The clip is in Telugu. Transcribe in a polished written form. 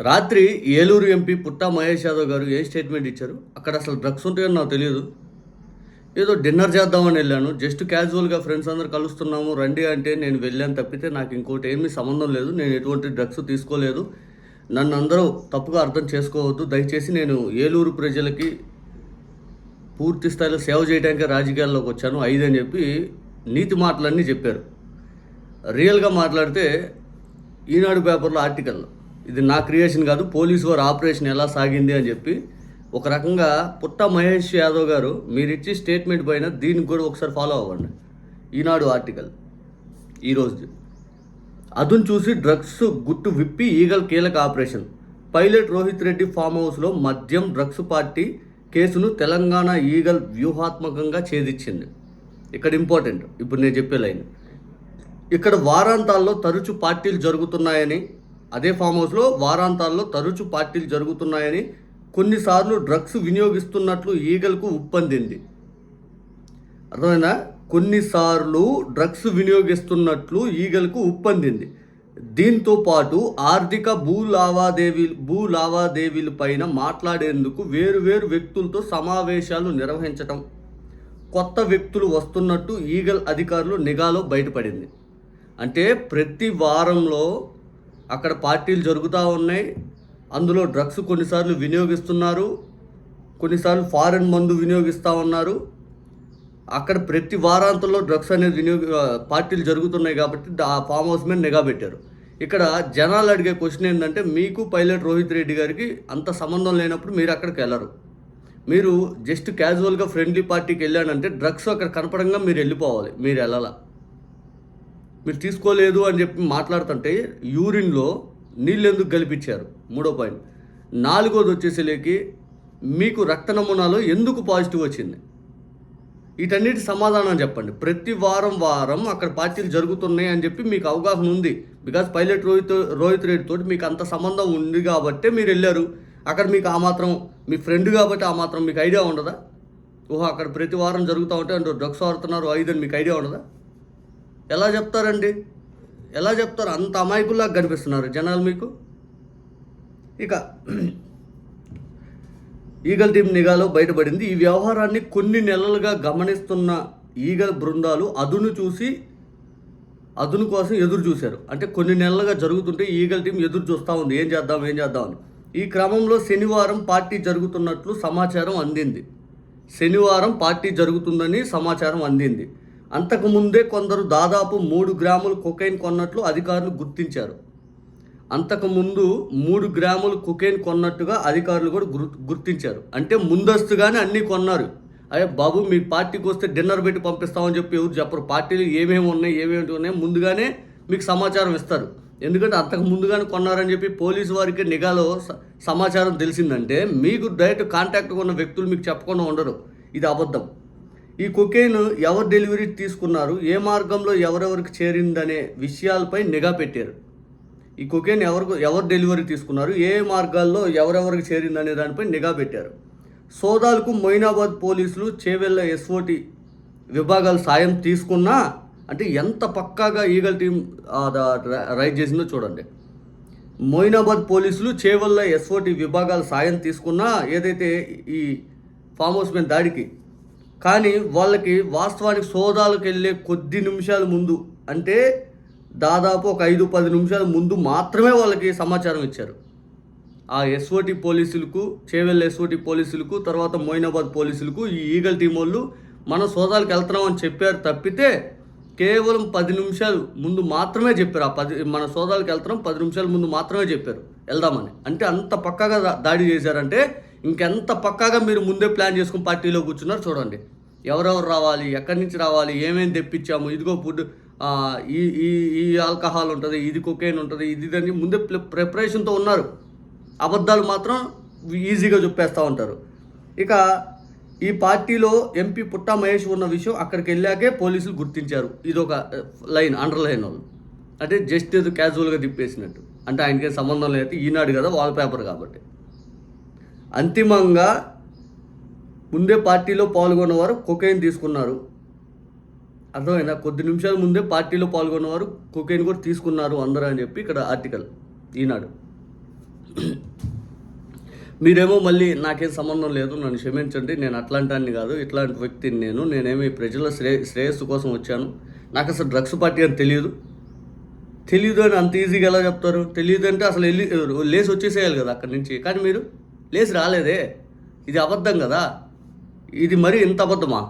రాత్రి ఏలూరు ఎంపీ పుట్టా మహేష్ యాదవ్ గారు ఏ స్టేట్మెంట్ ఇచ్చారు? అక్కడ అసలు డ్రగ్స్ ఉంటాయని నాకు తెలియదు. ఏదో డిన్నర్ చేద్దామని వెళ్ళాను. జస్ట్ క్యాజువల్‌గా ఫ్రెండ్స్ అందరూ కలుస్తున్నాము రండి అంటే నేను వెళ్ళాను తప్పితే నాకు ఇంకోటి ఏమీ సంబంధం లేదు. నేను ఎటువంటి డ్రగ్స్ తీసుకోలేదు. నన్ను అందరూ తప్పుగా అర్థం చేసుకోవద్దు. దయచేసి నేను ఏలూరు ప్రజలకి పూర్తి స్థాయిలో సేవ చేయడానికే రాజకీయాల్లోకి వచ్చాను. 5 అని చెప్పి నీతి మాటలన్నీ చెప్పారు. రియల్‌గా మాట్లాడితే ఈనాడు పేపర్‌లో ఆర్టికల్. ఇది నా క్రియేషన్ కాదు. పోలీసు వారి ఆపరేషన్ ఎలా సాగింది అని చెప్పి ఒక రకంగా పుట్ట మహేష్ యాదవ్ గారు మీరిచ్చే స్టేట్మెంట్ పైన దీనికి కూడా ఒకసారి ఫాలో అవ్వండి. ఈనాడు ఆర్టికల్ ఈరోజు అదును చూసి డ్రగ్స్ గుట్టు విప్పి ఈగల్ కీలక operation. Pilot Rohit Reddy farm హౌస్లో మద్యం డ్రగ్స్ పార్టీ కేసును తెలంగాణ ఈగల్ వ్యూహాత్మకంగా ఛేదించింది. ఇక్కడ ఇంపార్టెంట్ ఇప్పుడు నేను చెప్పే లైన్. ఇక్కడ వారాంతాల్లో తరచు పార్టీలు జరుగుతున్నాయని, అదే ఫామ్ హౌస్లో వారాంతాల్లో తరచు పార్టీలు జరుగుతున్నాయని, కొన్నిసార్లు డ్రగ్స్ వినియోగిస్తున్నట్లు ఈగల్కు ఉప్పందింది. అర్థమైందా? కొన్నిసార్లు డ్రగ్స్ వినియోగిస్తున్నట్లు ఈగల్కు ఉప్పందింది. దీంతో పాటు ఆర్థిక భూ లావాదేవీల పైన మాట్లాడేందుకు వేరువేరు వ్యక్తులతో సమావేశాలు నిర్వహించటం, కొత్త వ్యక్తులు వస్తున్నట్టు ఈగల్ అధికారులు నిఘాలో బయటపడింది. అంటే ప్రతి వారంలో అక్కడ పార్టీలు జరుగుతూ ఉన్నాయి. అందులో డ్రగ్స్ కొన్నిసార్లు వినియోగిస్తున్నారు, కొన్నిసార్లు ఫారెన్ మందు వినియోగిస్తూ ఉన్నారు. అక్కడ ప్రతి వారాంతంలో డ్రగ్స్ అనేది పార్టీలు జరుగుతున్నాయి కాబట్టి ఆ ఫామ్ హౌస్ మీద నిఘా పెట్టారు. ఇక్కడ జనాలు అడిగే క్వశ్చన్ ఏంటంటే, మీకు పైలట్ రోహిత్ రెడ్డి గారికి అంత సంబంధం లేనప్పుడు మీరు అక్కడికి వెళ్ళరు. మీరు జస్ట్ క్యాజువల్గా ఫ్రెండ్లీ పార్టీకి వెళ్ళానంటే డ్రగ్స్ అక్కడ కనపడంగా మీరు వెళ్ళిపోవాలి. మీరు వెళ్ళాలా? మీరు తీసుకోలేదు అని చెప్పి మాట్లాడుతుంటే యూరిన్లో నీళ్ళు ఎందుకు కలిపించారు? 3వ పాయింట్. 4వది వచ్చేసరికి మీకు రక్త నమూనాలో ఎందుకు పాజిటివ్ వచ్చింది? వీటన్నిటి సమాధానం చెప్పండి. ప్రతి వారం అక్కడ పార్టీలు జరుగుతున్నాయి అని చెప్పి మీకు అవగాహన ఉంది. బికాజ్ పైలట్ రోహిత్ రెడ్డి తోటి మీకు అంత సంబంధం ఉంది కాబట్టి మీరు వెళ్ళారు. అక్కడ మీకు ఆ మాత్రం మీ ఫ్రెండ్ కాబట్టి ఆ మాత్రం మీకు ఐడియా ఉండదా? ఓహో, అక్కడ ప్రతి వారం జరుగుతూ ఉంటే అంటే డ్రగ్స్ వాడుతున్నారు 5 అని మీకు ఐడియా ఉండదా? ఎలా చెప్తారండి? ఎలా చెప్తారు? అంత అమాయకుల్లాగా కనిపిస్తున్నారు జనాలు మీకు. ఇక ఈగల్ టీం నిఘాలో బయటపడింది. ఈ వ్యవహారాన్ని కొన్ని నెలలుగా గమనిస్తున్న ఈగల్ బృందాలు అదును కోసం ఎదురు చూశారు. అంటే కొన్ని నెలలుగా జరుగుతుంటే ఈగల్ టీం ఎదురు చూస్తూ ఉంది, ఏం చేద్దామని. ఈ క్రమంలో శనివారం పార్టీ జరుగుతున్నట్లు సమాచారం అందింది. శనివారం పార్టీ జరుగుతుందని సమాచారం అందింది. అంతకుముందే కొందరు దాదాపు 3 గ్రాముల కొకైన్ కొన్నట్లు అధికారులు గుర్తించారు. అంతకుముందు 3 గ్రాముల కొకైన్ కొన్నట్టుగా అధికారులు కూడా గుర్తించారు. అంటే ముందస్తుగానే అన్నీ కొన్నారు. అయ్యే బాబు, మీ పార్టీకి వస్తే డిన్నర్ పెట్టి పంపిస్తామని చెప్పి ఎవరు చెప్పరు. పార్టీలు ఏమేమి ఉన్నాయి ముందుగానే మీకు సమాచారం ఇస్తారు. ఎందుకంటే అంతకు ముందుగానే కొన్నారని చెప్పి పోలీసు వారికి నిఘాలో సమాచారం తెలిసిందంటే మీకు డైరెక్ట్ కాంటాక్ట్గా ఉన్న వ్యక్తులు మీకు చెప్పకుండా ఉండరు. ఇది అబద్ధం. ఈ కొకైన్ ఎవరు డెలివరీ తీసుకున్నారు, ఏ మార్గంలో ఎవరెవరికి చేరిందనే విషయాలపై నిఘా పెట్టారు. ఈ కొకైన్ ఎవరు డెలివరీ తీసుకున్నారు, ఏ మార్గాల్లో ఎవరెవరికి చేరిందనే దానిపై నిఘా పెట్టారు. సోదాలకు మొయినాబాద్ పోలీసులు, చేవెళ్ళ ఎస్ఓటి విభాగాలు సాయం తీసుకున్నా, అంటే ఎంత పక్కాగా ఈగల్ టీం రైడ్ చేసిందో చూడండి. మొయినాబాద్ పోలీసులు, చేవెళ్ళ ఎస్ఓటి విభాగాలు సాయం తీసుకున్నా ఏదైతే ఈ ఫామ్ హౌస్ మీద దాడికి, కానీ వాళ్ళకి వాస్తవానికి సోదాలకు వెళ్ళే కొద్ది నిమిషాల ముందు, అంటే దాదాపు ఒక 5-10 నిమిషాల ముందు మాత్రమే వాళ్ళకి సమాచారం ఇచ్చారు. ఆ ఎస్ఓటి పోలీసులకు, చేవెళ్ళ ఎస్ఓటి పోలీసులకు, తర్వాత మొయినాబాద్ పోలీసులకు ఈ ఈగల్ టీం వాళ్ళు మనం సోదాలకు వెళ్తున్నామని చెప్పారు తప్పితే కేవలం 10 నిమిషాల ముందు మాత్రమే చెప్పారు. మన సోదాలకు వెళ్తున్నాం 10 నిమిషాల ముందు మాత్రమే చెప్పారు వెళ్దామని. అంటే అంత పక్కాగా దాడి చేశారంటే ఇంకెంత పక్కాగా మీరు ముందే ప్లాన్ చేసుకుని పార్టీలో కూర్చున్నారు చూడండి. ఎవరెవరు రావాలి, ఎక్కడి నుంచి రావాలి, ఏమేమి తెప్పించాము, ఇదిగో ఫుడ్, ఈ ఆల్కహాల్ ఉంటుంది, ఇది కొకైన్ ఉంటుంది, ఇది ముందే ప్రిపరేషన్తో ఉన్నారు. అబద్ధాలు మాత్రం ఈజీగా చెప్పేస్తూ ఉంటారు. ఇక ఈ పార్టీలో ఎంపీ పుట్టా మహేష్ ఉన్న విషయం అక్కడికి వెళ్ళాకే పోలీసులు గుర్తించారు. ఇది ఒక లైన్ అండర్లైన్ వాళ్ళు. అంటే జస్ట్ ఏదో క్యాజువల్గా తిప్పేసినట్టు. అంటే ఆయనకేం సంబంధం లేదు, ఈనాడు కదా వాల్ పేపర్ కాబట్టి. అంతిమంగా ముందే పార్టీలో పాల్గొన్నవారు కొకైన్ తీసుకున్నారు. అర్థమైనా? కొద్ది నిమిషాల ముందే పార్టీలో పాల్గొన్నవారు కొకైన్ కూడా తీసుకున్నారు అందరూ అని చెప్పి ఇక్కడ ఆర్టికల్ ఈనాడు. మీరేమో మళ్ళీ నాకేం సంబంధం లేదు, నన్ను క్షమించండి, నేను అట్లాంటి కాదు, ఇట్లాంటి వ్యక్తిని నేనేమి ప్రజల శ్రేయస్సు కోసం వచ్చాను, నాకు అసలు డ్రగ్స్ పార్టీ అని తెలియదు అని అంత ఈజీగా ఎలా చెప్తారు? తెలియదు అంటే అసలు లేచి వచ్చేసేయాలి కదా అక్కడి నుంచి. కానీ మీరు లేచి రాలేదే, ఇది అబద్ధం కదా, ఇది మరి ఇంత అబద్ధమా?